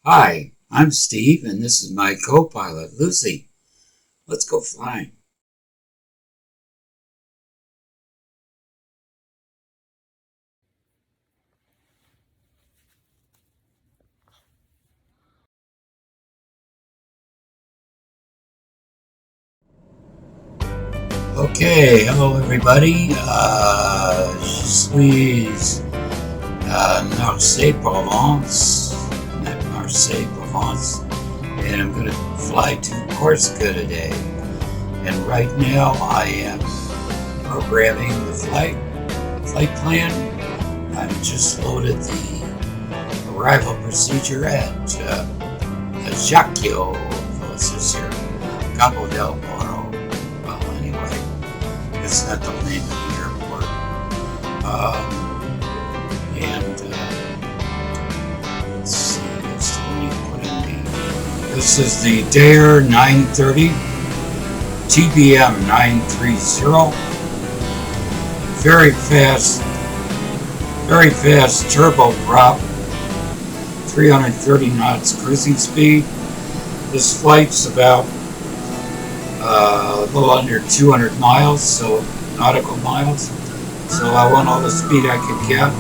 Hi, I'm Steve, and this is my co-pilot, Lucy. Let's go flying. Okay, hello everybody. Je suis Marseille, Provence, Marseille, Provence, and I'm going to fly to Corsica today. And right now I am programming the flight plan. I've just loaded the arrival procedure at Ajaccio. This is here, Capo del Moro. Well, anyway, it's not the name of the airport. Let's see, this is the Daher 930 TBM 930. Very fast turboprop, 330 knots cruising speed. This flight's about a little under 200 miles, so nautical miles. So I want all the speed I can get.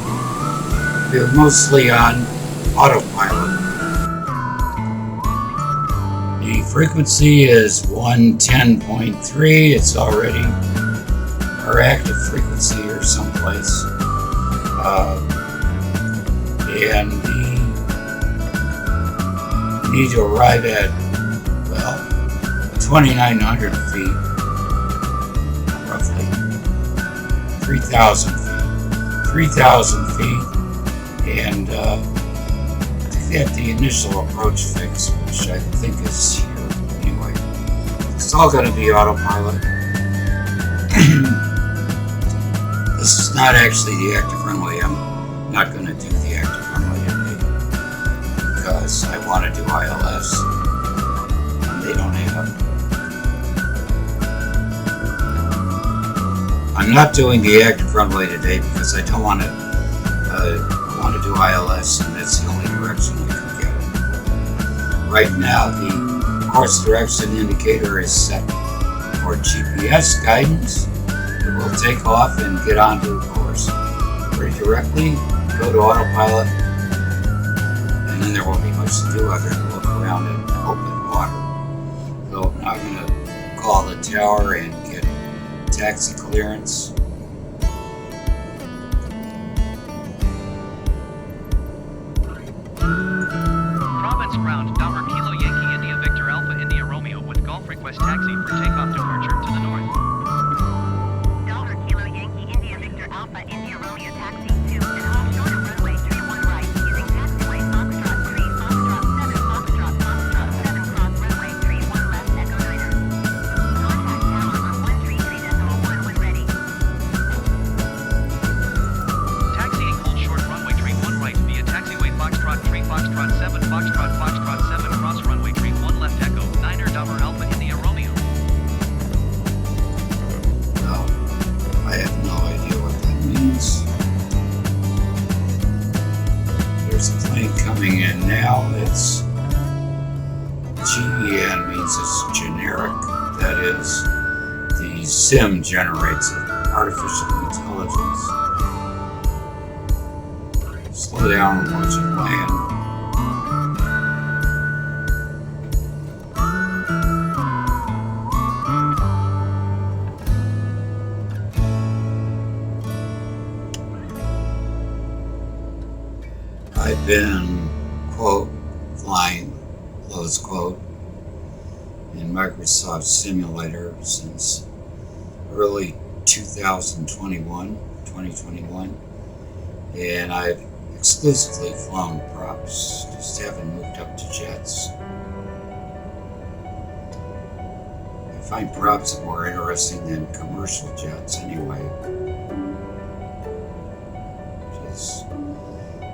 We're mostly on autopilot. The frequency is 110.3. It's already our active frequency or someplace. And we need to arrive at, 2,900 feet, roughly 3,000 feet. 3,000 feet, and at the initial approach fix, which I think is here anyway. It's all going to be autopilot. This is not actually the active runway. I'm not going to do the active runway today because I want to do ILS, and they don't have. I'm not doing the active runway today because I don't want to. I want to do ILS, and that's the only direction I can get it. Right now, the course direction indicator is set for GPS guidance. It will take off and get onto the course pretty directly, go to autopilot, and then there won't be much to do other than look around in open water. So I'm going to call the tower and get taxi clearance. Provence ground, number Kilo Yankee India Victor Alpha India Romeo with Golf request taxi for takeoff departure to the north. Kilo Yankee India Victor Alpha India Romeo taxi to and off shorter runway 31 right using taxiway Foxtrot 3 Foxtrot 7 Foxtrot Foxtrot 7 cross runway 31 left Echo Niner. Contact tower on 133.1 when ready. Taxiing hold short runway 31 right via taxiway Foxtrot 3 Foxtrot 7 Foxtrot Foxtrot 7 cross runway 31 left Echo Niner Daher Alpha India Romeo. I have no idea what that means. There's a plane coming in now. It's GEN, means it's generic. That is, the sim generates it, artificial intelligence. Slow down and watch it land. I've been, quote, flying, close quote, in Microsoft Simulator since early 2021, and I've exclusively flown props, just haven't moved up to jets. I find props more interesting than commercial jets anyway. Just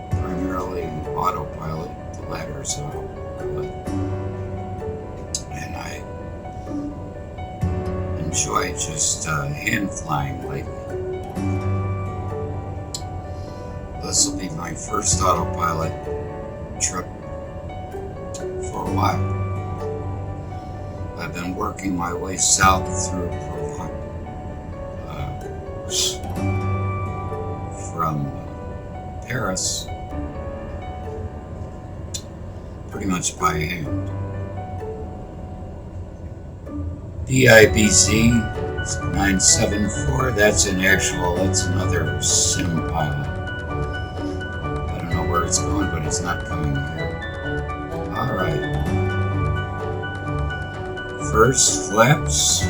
primarily autopilot, the latter is autopilot, and I enjoy just hand flying lately. This will be my first autopilot trip a while. I've been working my way south through Provence, from Paris, pretty much by hand. BIBZ 974, that's another sim pilot. I don't know where it's going, but it's not coming here. Alright. First flaps.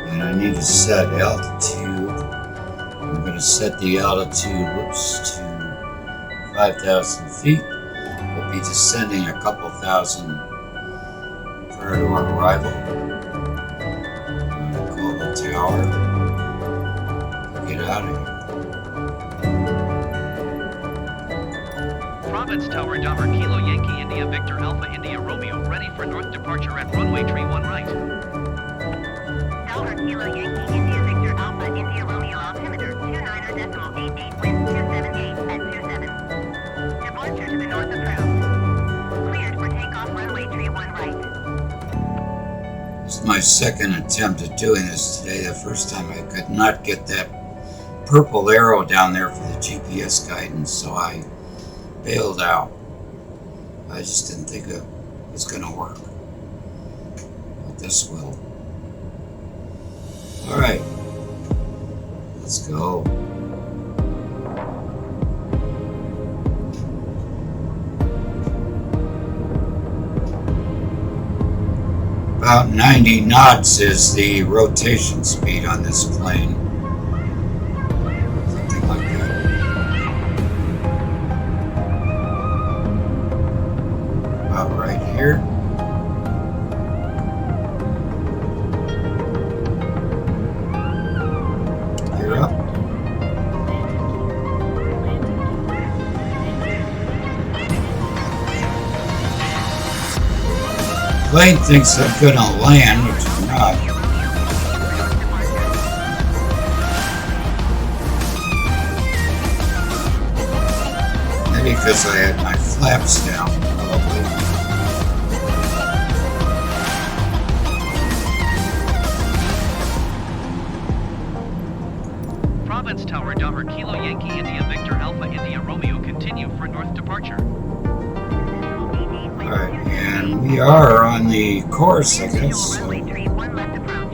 And I need to set altitude. I'm going to set the altitude, to 5,000 feet. We'll be descending a couple thousand prior to our arrival. I'm going to call the tower. Get out of here. Provence Tower Daher Kilo Yankee India Victor Alpha India Romeo ready for north departure at runway 31 right. Daher Kilo Yankee India Victor Alpha India Romeo altimeter 29.88 wind 278 at 27. Departure to the north approved. Cleared for takeoff runway 31 right. This is my second attempt at doing this today. The first time I could not get that purple arrow down there for the GPS guidance, so I bailed out. I just didn't think it was going to work. But this will. Alright. Let's go. About 90 knots is the rotation speed on this plane. Something like that. About right here. Gear up. Plane thinks I'm gonna land, which I'm not. Maybe because I had my flaps down, probably. Provence Tower Daher Kilo Yankee India Victor Alpha India Romeo continue for north departure. Alright, and we are on the course, I guess. So. Runway 31 left approach.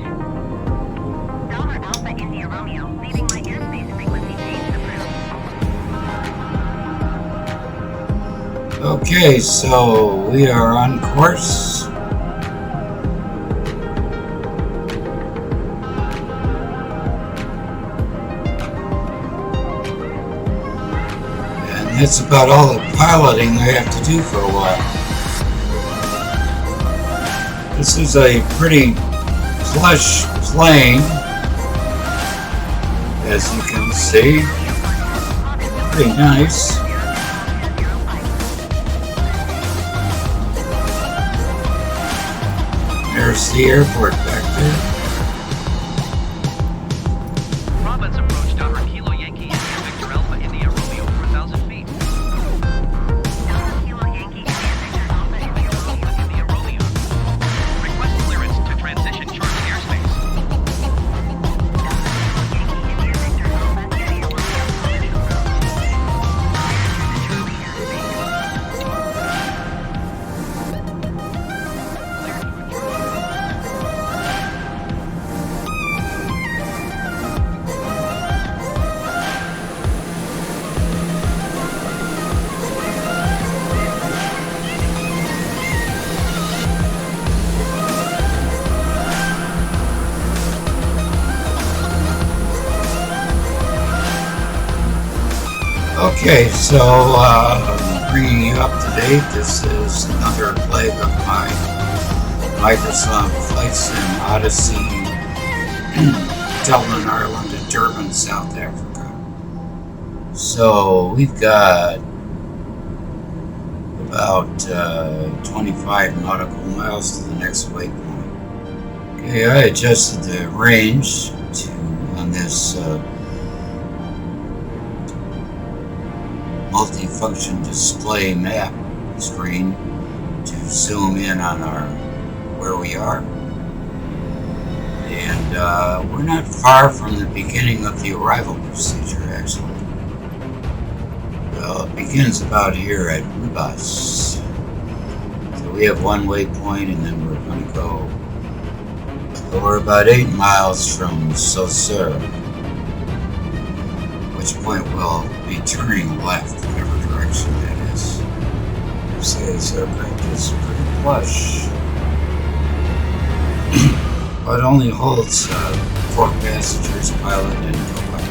Daher Alpha India Romeo leaving my airspace frequency change approved. Okay, so we are on course. And that's about all the piloting I have to do for a while. This is a pretty plush plane, as you can see. Pretty nice. There's the airport back there. Provence approach Daher Kilo Yankee India Victor Alpha India Romeo 4,000 feet. Daher Kilo Yankee India Victor Alpha India Romeo. India Romeo. Request clearance to transition chartered airspace. Daher Kilo Yankee India Victor Alpha India Romeo permitted approach. Okay, so I'm bringing you up to date. This is another leg of my Microsoft Flight Sim Odyssey, Dublin, Ireland, and Durban, South Africa. So we've got about 25 nautical miles to the next waypoint. Okay, I adjusted the range on this multi-function display map screen to zoom in on where we are. And we're not far from the beginning of the arrival procedure, actually. Well, it begins about here at Provence. So we have one waypoint, and then we're going to go. So we're about 8 miles from Saussure, at which point we'll be turning left, whatever direction that is. So this aircraft is pretty plush. But only holds 4 passengers, pilot and co-pilot.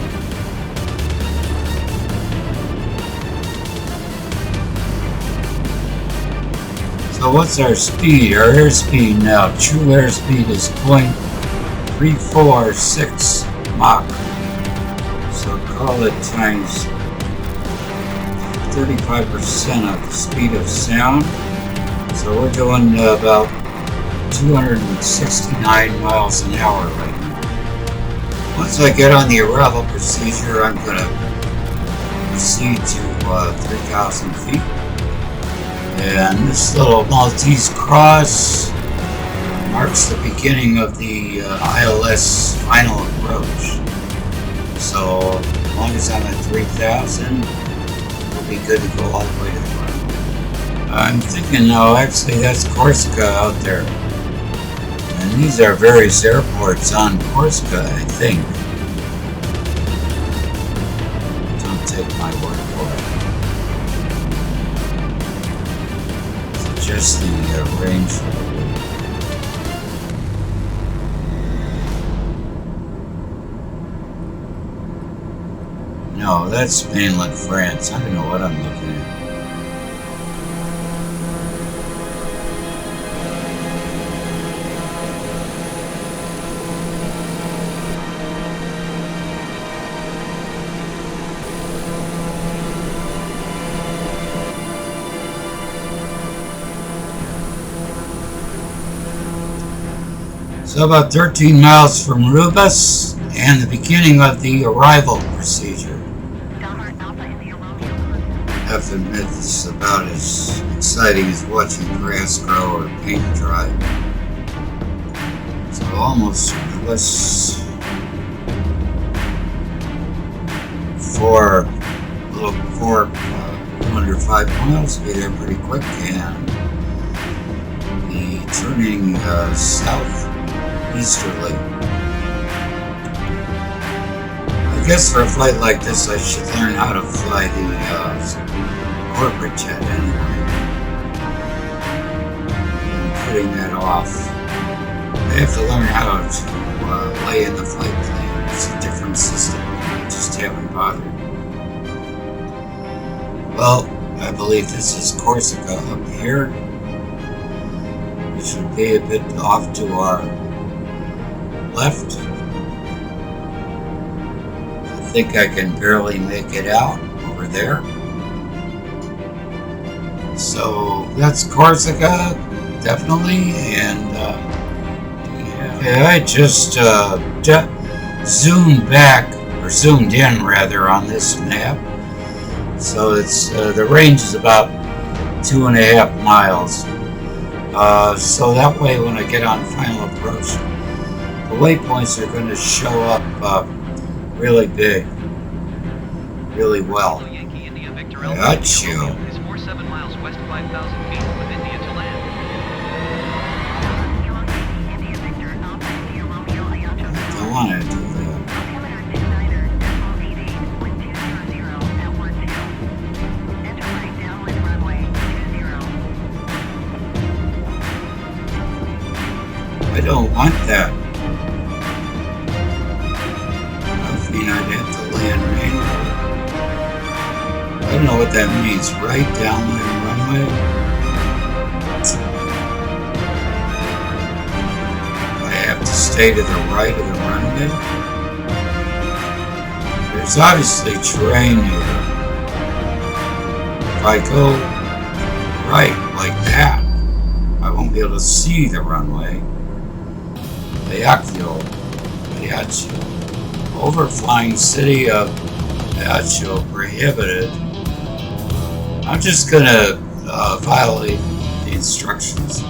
So what's our speed? Our airspeed now, true airspeed is 0.346 Mach. So call it times 35% of the speed of sound. So we're doing about 269 miles an hour right now. Once I get on the arrival procedure, I'm going to proceed to 3,000 feet. And this little Maltese cross marks the beginning of the ILS final approach. So as long as I'm at 3,000, we'll be good to go all the way to the front. I'm thinking, no, actually that's Corsica out there. And these are various airports on Corsica, I think. Don't take my word for it. It's just the range for the week. No, that's mainland France. I don't know what I'm looking at. So about 13 miles from Rubas and the beginning of the arrival procedure. I have to admit this is about as exciting as watching grass grow or paint dry. So almost less 205 miles, be there pretty quick, and be turning south. Easterly. I guess for a flight like this, I should learn how to fly the corporate jet anyway. And putting that off, I have to learn how to lay in the flight plan. It's a different system. I just haven't bothered. Well, I believe this is Corsica up here, which would be a bit off to our left. I think I can barely make it out over there. So that's Corsica, definitely. And yeah, I just zoomed back, or zoomed in rather, on this map. So it's the range is about 2.5 miles. So that way, when I get on final approach, the waypoints are going to show up really big, really well. Ajaccio. Is 47 miles west, 5,000 feet with India to land. I don't want to do that. I don't want that. I mean, I'd have to land manually. I don't know what that means. Right downwind runway? I have to stay to the right of the runway? There's obviously terrain here. If I go right like that, I won't be able to see the runway. Ajaccio. Overflying city of Ajaccio prohibited. I'm just gonna violate the instructions,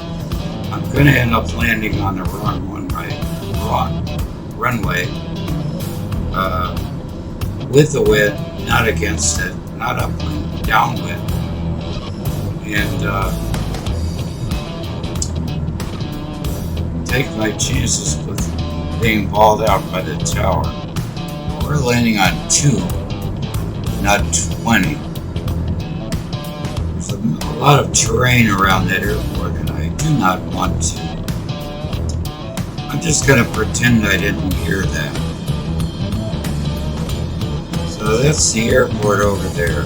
I'm going to end up landing on the wrong runway with the wind, not against it, not upwind, downwind, and take my chances with being balled out by the tower. We're landing on 2, not 20. There's a lot of terrain around that airport, and I do not want to. I'm just going to pretend I didn't hear that. So that's the airport over there.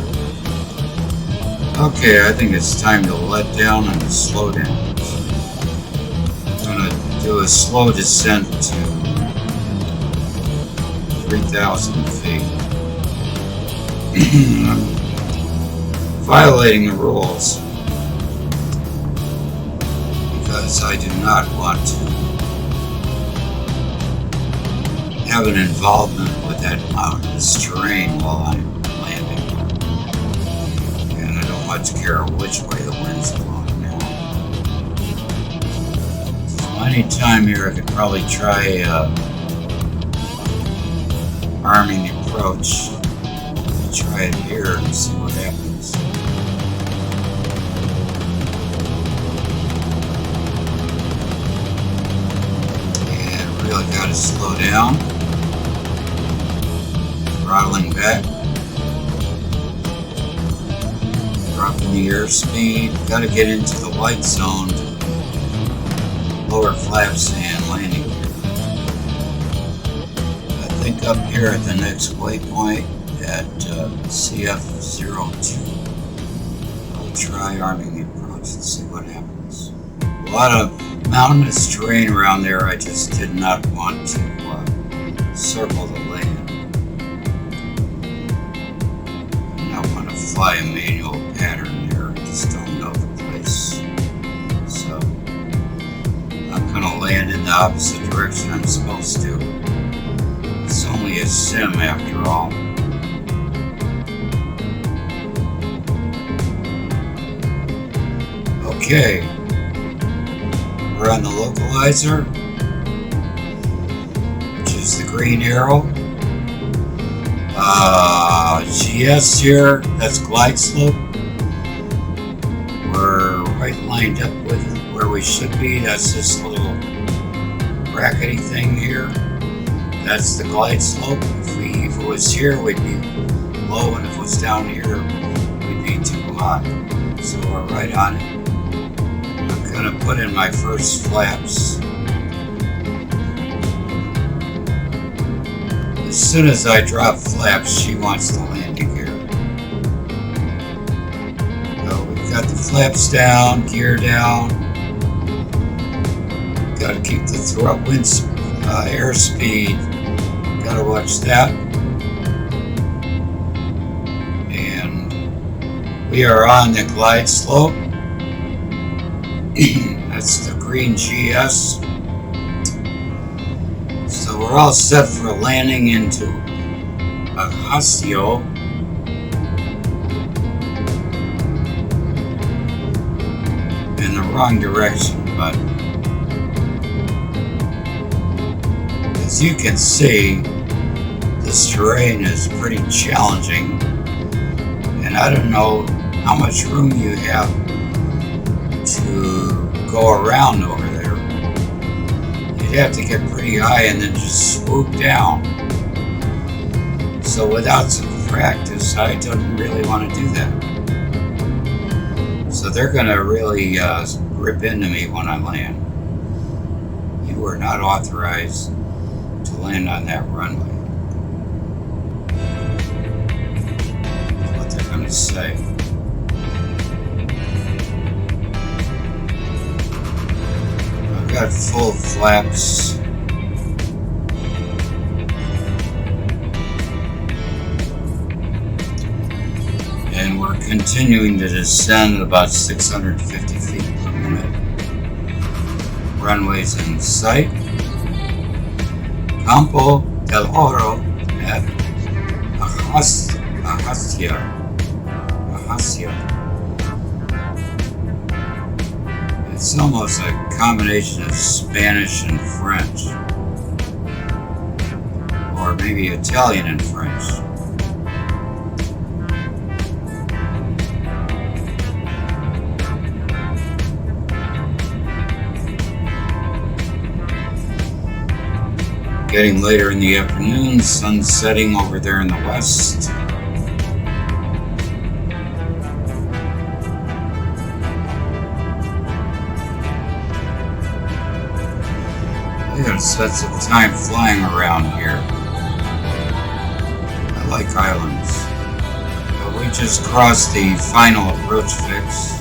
Okay, I think it's time to let down and slow down. I'm going to do a slow descent to 3,000 feet. I'm violating the rules because I do not want to have an involvement with that mountainous terrain while I'm landing. And I don't much care which way the wind's blowing now. So anytime here I could probably try arming the approach. Try it here and see what happens. And really got to slow down. Throttling back. Dropping the airspeed. Got to get into the light zone to lower flaps and landing gear. I think up here at the next waypoint at CF02, I'll try arming the approach and see what happens. A lot of mountainous terrain around there. I just did not want to circle the land. I want to fly a manual pattern there. I just don't know the place. So I'm going to land in the opposite direction I'm supposed to. It's only a sim after all. Okay, we're on the localizer, which is the green arrow. GS here, that's glide slope. We're right lined up with where we should be. That's this little brackety thing here. That's the glide slope. If it was here, we'd be low, and if it was down here, we'd be too high. So we're right on it. I'm going to put in my first flaps. As soon as I drop flaps, she wants the landing gear. So we've got the flaps down, gear down. Got to keep the wind airspeed. Got to watch that. And we are on the glide slope. That's the green GS. So we're all set for landing into Ajaccio. In the wrong direction, but as you can see, this terrain is pretty challenging, and I don't know how much room you have to go around over there. You'd have to get pretty high and then just swoop down. So without some practice, I don't really want to do that. So they're going to really rip into me when I land. You are not authorized to land on that runway. That's what they're going to say. Got full flaps. And we're continuing to descend at about 650 feet per minute. Runways in sight. Campo del Oro at Ajaccio. It's almost a combination of Spanish and French. Or maybe Italian and French. Getting later in the afternoon, sun setting over there in the west. I got a sense of time flying around here. I like islands. But we just crossed the final approach fix.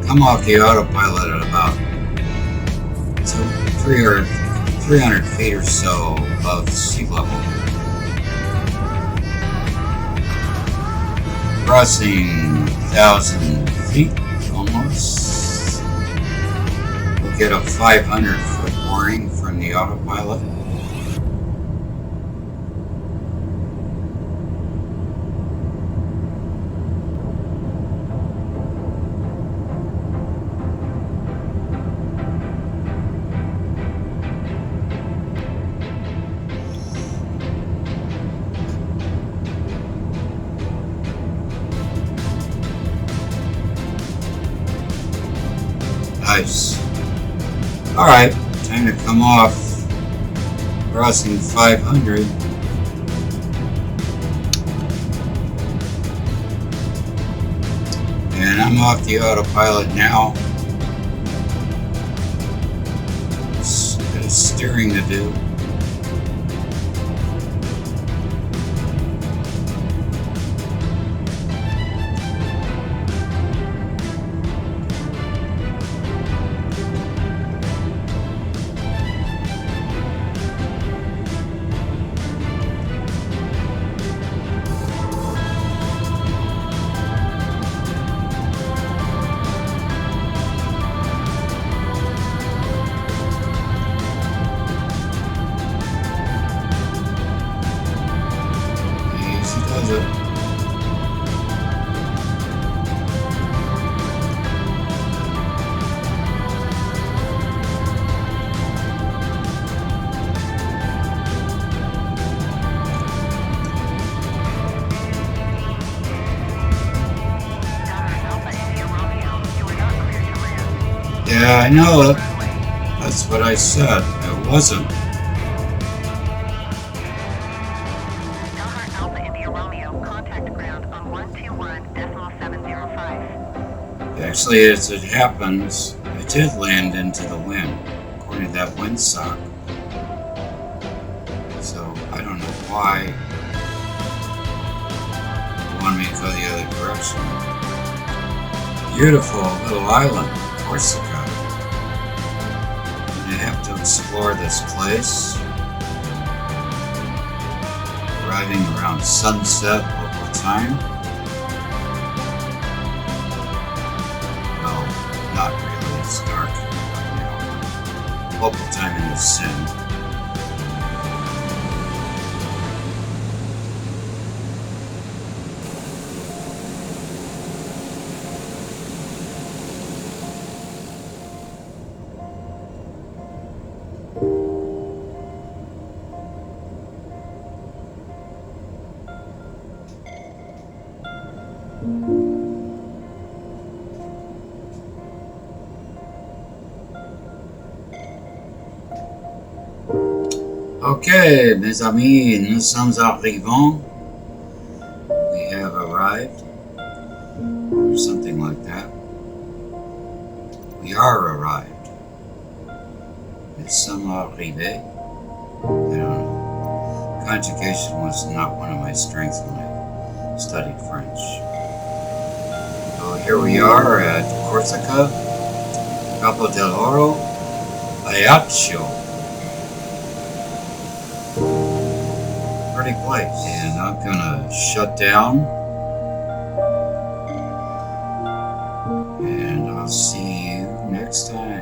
Come off the autopilot at about 300 feet or so above sea level. Crossing 1,000 feet almost. We'll get a 500-foot warning from the autopilot. Nice. Alright, time to come off. Crossing 500. And I'm off the autopilot now. Just a bit of steering to do. Yeah, I know. That's what I said. It wasn't. Daher Alpha India Romeo, contact ground on 121.705. Actually, as it happens, I did land into the wind, according to that windsock. So, I don't know why you want me to go the other direction. Beautiful little island, Corsica. I have to explore this place. Arriving around sunset local time. No, not really. It's dark. Local time in the Seine. Ok, mes amis, nous sommes arrivants. We have arrived. Or something like that. We are arrived. Nous sommes arrivés. I don't know. Conjugation was not one of my strengths when I studied French. So here we are at Corsica, Capo dell'Oro, Ajaccio. Pretty place. And I'm gonna shut down. And I'll I'll see you next time.